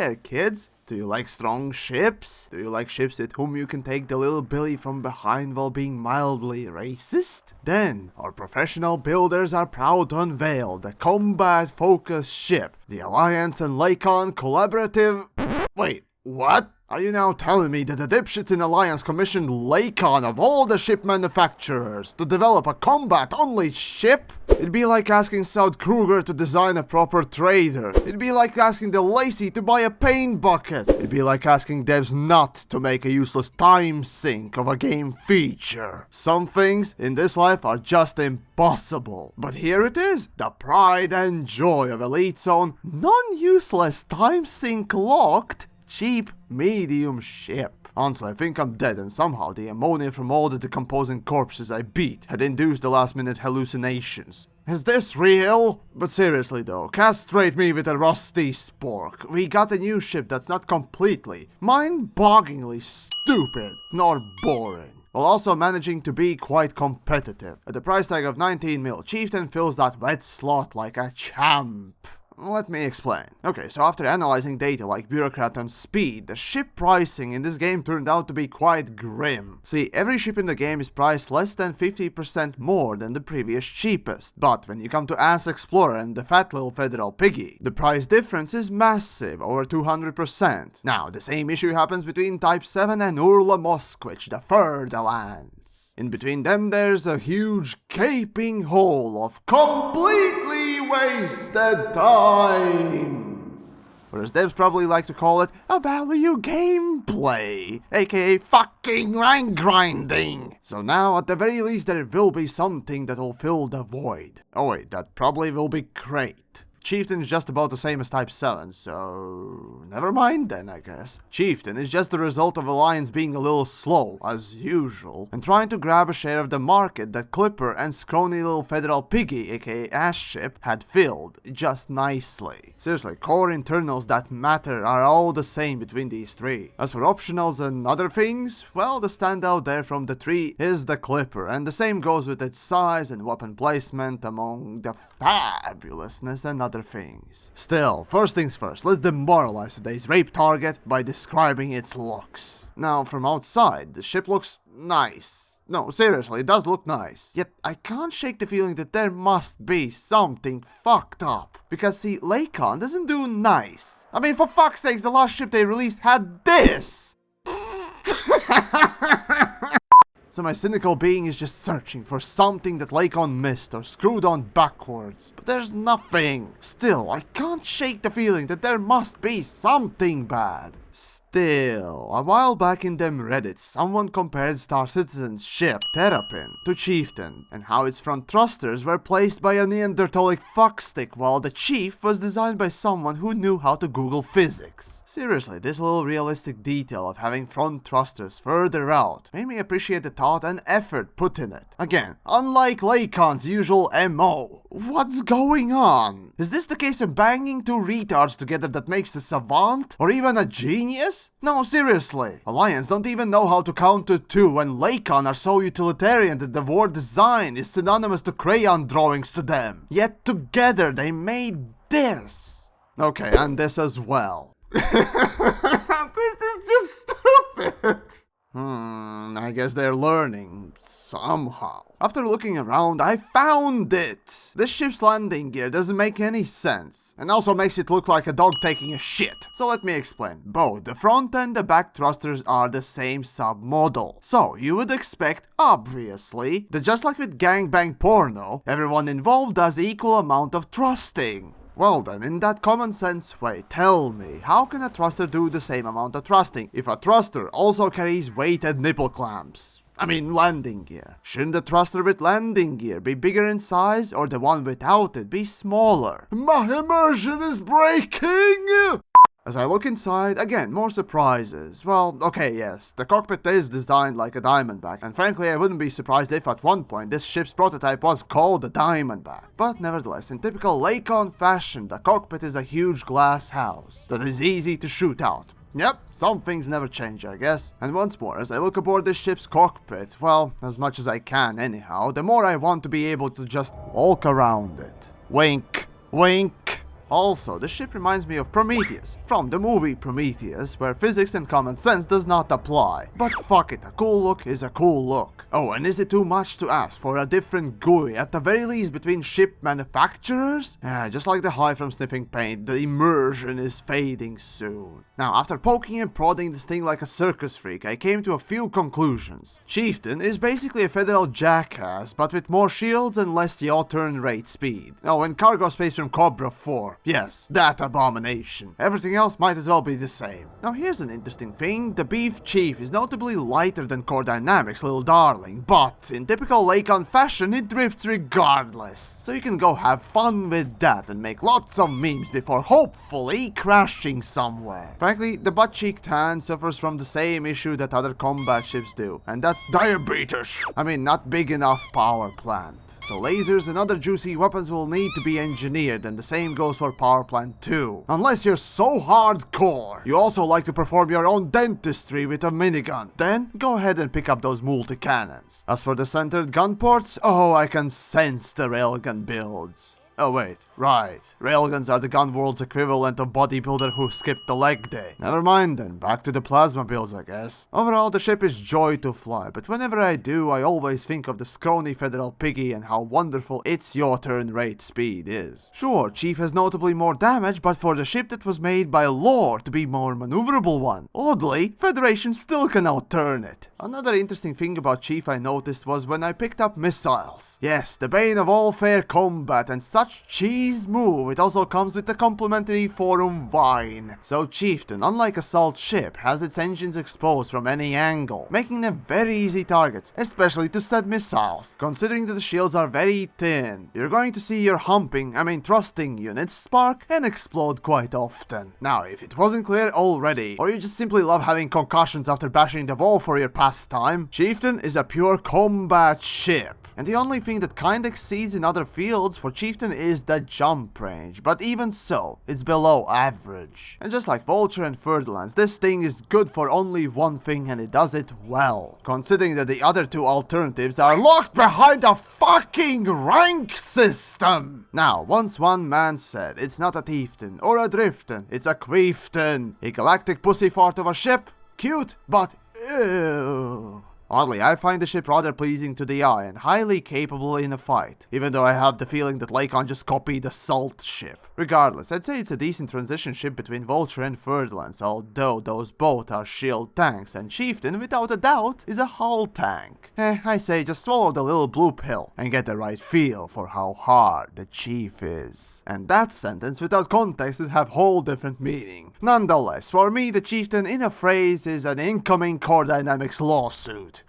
there, kids? Do you like strong ships? Do you like ships with whom you can take the little Billy from behind while being mildly racist? Then, our professional builders are proud to unveil the combat-focused ship, the Alliance and Lakon Collaborative... Wait, what? Are you now telling me that the dipshits in Alliance commissioned Lakon of all the ship manufacturers to develop a combat-only ship? It'd be like asking South Kruger to design a proper trader. It'd be like asking the Lacy to buy a paint bucket. It'd be like asking Devs Nut to make a useless time sink of a game feature. Some things in this life are just impossible. But here it is, the pride and joy of Elite's own non-useless time sink locked cheap medium ship. Honestly, I think I'm dead, and somehow the ammonia from all the decomposing corpses I beat had induced the last-minute hallucinations. Is this real? But seriously though, castrate me with a rusty spork. We got a new ship that's not completely, mind-bogglingly stupid, nor boring, while also managing to be quite competitive. At the price tag of 19 mil, Chieftain fills that wet slot like a champ. Let me explain. Okay, so after analyzing data like Bureaucrat on speed, the ship pricing in this game turned out to be quite grim. See, every ship in the game is priced less than 50% more than the previous cheapest. But when you come to Ass Explorer and the fat little federal piggy, the price difference is massive, over 200%. Now, the same issue happens between Type 7 and Urla Mosquitch, the third Alliance. In between them, there's a huge gaping hole of completely wasted time. Or as devs probably like to call it, a value gameplay, aka fucking rank grinding. So now, at the very least, there will be something that'll fill the void. Oh wait, that probably will be great. Chieftain is just about the same as Type 7, so... never mind then, I guess. Chieftain is just the result of Alliance being a little slow, as usual, and trying to grab a share of the market that Clipper and scrawny little federal piggy, aka Ass Ship, had filled, just nicely. Seriously, core internals that matter are all the same between these three. As for optionals and other things, well, the standout there from the three is the Clipper, and the same goes with its size and weapon placement among the fabulousness and other things. Still, first things first, let's demoralize today's rape target by describing its looks. Now, from outside, the ship looks nice. No, seriously, it does look nice. Yet, I can't shake the feeling that there must be something fucked up. Because, see, Lakon doesn't do nice. I mean, for fuck's sakes, the last ship they released had this! So my cynical being is just searching for something that Lakon missed or screwed on backwards. But there's nothing. Still, I can't shake the feeling that there must be something bad. Still, a while back in them Reddits, someone compared Star Citizen's ship, Terrapin, to Chieftain, and how its front thrusters were placed by a Neanderthalic fuckstick, while the Chief was designed by someone who knew how to Google physics. Seriously, this little realistic detail of having front thrusters further out made me appreciate the thought and effort put in it. Again, unlike Lakon's usual MO. What's going on? Is this the case of banging two retards together that makes a savant? Or even a genius? No, seriously. Alliance don't even know how to count to two, and Lakon are so utilitarian that the word design is synonymous to crayon drawings to them. Yet together they made this. Okay, and this as well. This is just stupid. I guess they're learning, somehow. After looking around, I found it! This ship's landing gear doesn't make any sense, and also makes it look like a dog taking a shit. So let me explain. Both the front and the back thrusters are the same sub-model. So you would expect, obviously, that just like with gangbang porno, everyone involved does equal amount of thrusting. Well then, in that common sense way, tell me, how can a thruster do the same amount of thrusting if a thruster also carries weighted nipple clamps? I mean, landing gear. Shouldn't the thruster with landing gear be bigger in size, or the one without it be smaller? My immersion is breaking! As I look inside, again, more surprises. Well, okay, yes, the cockpit is designed like a Diamondback, and frankly I wouldn't be surprised if at one point this ship's prototype was called the Diamondback. But nevertheless, in typical Lakon fashion, the cockpit is a huge glass house that is easy to shoot out. Yep, some things never change, I guess. And once more, as I look aboard this ship's cockpit, well, as much as I can anyhow, the more I want to be able to just walk around it. Wink, wink. Also, the ship reminds me of Prometheus, from the movie Prometheus, where physics and common sense does not apply. But fuck it, a cool look is a cool look. Oh, and is it too much to ask for a different GUI, at the very least between ship manufacturers? Just like the high from sniffing paint, the immersion is fading soon. Now, after poking and prodding this thing like a circus freak, I came to a few conclusions. Chieftain is basically a federal jackass, but with more shields and less yaw turn rate speed. Oh, and cargo space from Cobra 4. Yes, that abomination. Everything else might as well be the same. Now, here's an interesting thing. The Beef Chief is notably lighter than Core Dynamics' little darling, but in typical Lakon fashion, it drifts regardless. So you can go have fun with that and make lots of memes before hopefully crashing somewhere. Frankly, the butt-cheek tan suffers from the same issue that other combat ships do, and that's diabetes. I mean, not big enough power plant. So lasers and other juicy weapons will need to be engineered, and the same goes for power plant 2. Unless you're so hardcore, you also like to perform your own dentistry with a minigun. Then, go ahead and pick up those multi-cannons. As for the centered gun ports, oh, I can sense the railgun builds. Oh wait, right. Railguns are the gun world's equivalent of bodybuilder who skipped the leg day. Never mind then, back to the plasma builds I guess. Overall, the ship is joy to fly, but whenever I do, I always think of the scrawny federal piggy and how wonderful its your turn rate speed is. Sure, Chief has notably more damage, but for the ship that was made by lore to be more maneuverable one, oddly, Federation still can outturn it. Another interesting thing about Chief I noticed was when I picked up missiles. Yes, the bane of all fair combat, and such cheese move, it also comes with the complimentary forum vine. So Chieftain, unlike Assault ship, has its engines exposed from any angle, making them very easy targets, especially to set missiles. Considering that the shields are very thin, you're going to see your thrusting units spark and explode quite often. Now, if it wasn't clear already, or you just simply love having concussions after bashing the wall for your pastime, Chieftain is a pure combat ship. And the only thing that kinda exceeds in other fields for Chieftain is the jump range, but even so, it's below average. And just like Vulture and Ferdinand, this thing is good for only one thing and it does it well. Considering that the other two alternatives are locked behind a fucking rank system! Now, once one man said, it's not a Chieftain or a Driftin, it's a Queeftain. A galactic pussy fart of a ship? Cute, but ew. Oddly, I find the ship rather pleasing to the eye and highly capable in a fight, even though I have the feeling that Lakon just copied the Salt ship. Regardless, I'd say it's a decent transition ship between Vulture and Ferdinand, although those both are shield tanks, and Chieftain, without a doubt, is a hull tank. I say just swallow the little blue pill and get the right feel for how hard the Chief is. And that sentence without context would have whole different meaning. Nonetheless, for me the Chieftain in a phrase is an incoming Core Dynamics lawsuit.